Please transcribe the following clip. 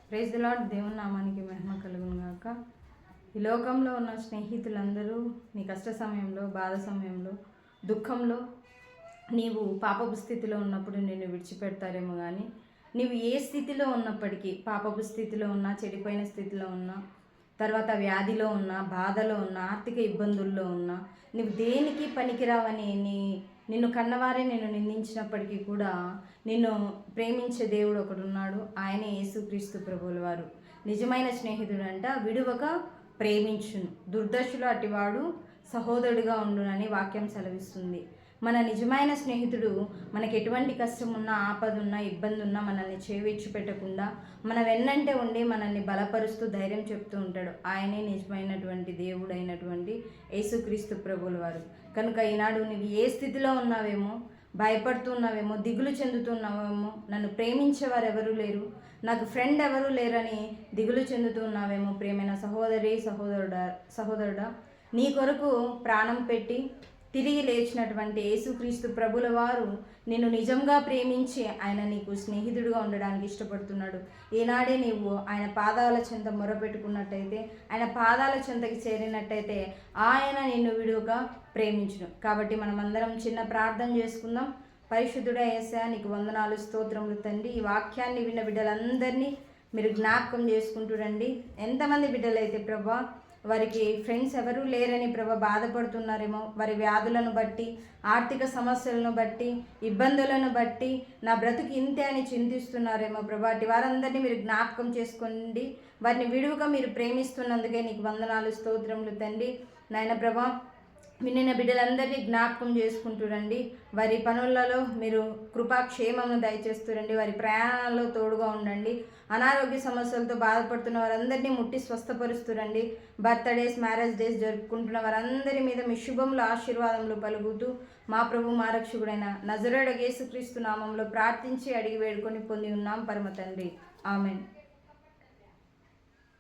Praise the lord. దేవుని నామానికి మహిమ కలుగును గాక. ఈ లోకంలో ఉన్న స్నేహితులందరూ నీ కష్ట సమయంలో, బాధ సమయంలో, దుఃఖంలో నీవు పాపపు స్థితిలో ఉన్నప్పుడు నిన్ను విడిచిపెడతారేమో కానీ నీవు ఏ స్థితిలో ఉన్నప్పటికీ, పాపపు స్థితిలో ఉన్నా, చెడిపోయిన స్థితిలో ఉన్నా, తర్వాత వ్యాధిలో ఉన్నా, బాధలో ఉన్నా, ఆర్థిక ఇబ్బందుల్లో ఉన్నా, నువ్వు దేనికి పనికిరావని నిన్ను కన్నవారే నిన్ను నిందించినప్పటికీ కూడా నిన్ను ప్రేమించే దేవుడు ఒకడు ఉన్నాడు. ఆయనే యేసుక్రీస్తు ప్రభువుల వారు. నిజమైన స్నేహితుడు అంట విడువక ప్రేమించును, దుర్దశలో అటివాడు సహోదరుడిగా ఉండునని వాక్యం సెలవిస్తుంది. మన నిజమైన స్నేహితుడు మనకి ఎటువంటి కష్టం ఉన్నా, ఆపద ఉన్నా, ఇబ్బంది ఉన్నా మనల్ని చేవిచ్చి పెట్టకుండా మన వెన్నంటే ఉండి మనల్ని బలపరుస్తూ ధైర్యం చెప్తూ ఉంటాడు. ఆయనే నిజమైనటువంటి దేవుడు అయినటువంటి యేసుక్రీస్తు ప్రభువుల వారు. కనుక ఈనాడు నువ్వు ఏ స్థితిలో ఉన్నావేమో, భయపడుతున్నావేమో, దిగులు చెందుతున్నావేమో, నన్ను ప్రేమించేవారు ఎవరూ లేరు, నాకు ఫ్రెండ్ ఎవరూ లేరని దిగులు చెందుతున్నావేమో, ప్రియమైన సహోదరుడా, నీ కొరకు ప్రాణం పెట్టి తిరిగి లేచినటువంటి యేసుక్రీస్తు ప్రభుల వారు నిన్ను నిజంగా ప్రేమించి ఆయన నీకు స్నేహితుడిగా ఉండడానికి ఇష్టపడుతున్నాడు. ఈనాడే నీవు ఆయన పాదాల చెంత మొరపెట్టుకున్నట్టయితే, ఆయన పాదాల చెంతకి చేరినట్టయితే ఆయన నిన్ను విడువగా ప్రేమించును. కాబట్టి మనమందరం చిన్న ప్రార్థన చేసుకుందాం. పరిశుద్ధుడా యేసయ్యా, నీకు వందనాలు, స్తోత్రములు తండ్రి. ఈ వాక్యాన్ని విన్న బిడ్డలందరినీ మీరు జ్ఞాపకం చేసుకుంటూ రండి. ఎంతమంది బిడ్డలైతే ప్రభా వారికి ఫ్రెండ్స్ ఎవరూ లేరని ప్రభా బాధపడుతున్నారేమో, వారి వ్యాధులను బట్టి, ఆర్థిక సమస్యలను బట్టి, ఇబ్బందులను బట్టి నా బ్రతుకు ఇంతే అని చింతిస్తున్నారేమో ప్రభా, అటు వారందరినీ మీరు జ్ఞాపకం చేసుకోండి. వారిని విడువగా మీరు ప్రేమిస్తున్నందుకే నీకు వందనాలు, స్తోత్రములు తండ్రి. నాయన ప్రభా, వినిన బిడ్డలందరినీ జ్ఞాపకం చేసుకుంటూరండి. వారి పనులలో మీరు కృపాక్షేమమును దయచేస్తూరండి. వారి ప్రయాణాల్లో తోడుగా ఉండండి. అనారోగ్య సమస్యలతో బాధపడుతున్న వారందరినీ ముట్టి స్వస్థపరుస్తూరండి. బర్త్డేస్, మ్యారేజ్ డేస్ జరుపుకుంటున్న వారందరి మీద మీ శుభములు, ఆశీర్వాదములు పలుకుతూ మా ప్రభు, మా రక్షకుడైన నజరేయుడైన యేసుక్రీస్తు నామంలో ప్రార్థించి అడిగి వేడుకొని పొంది ఉన్నాం పరమ తండ్రి. ఆమెన్.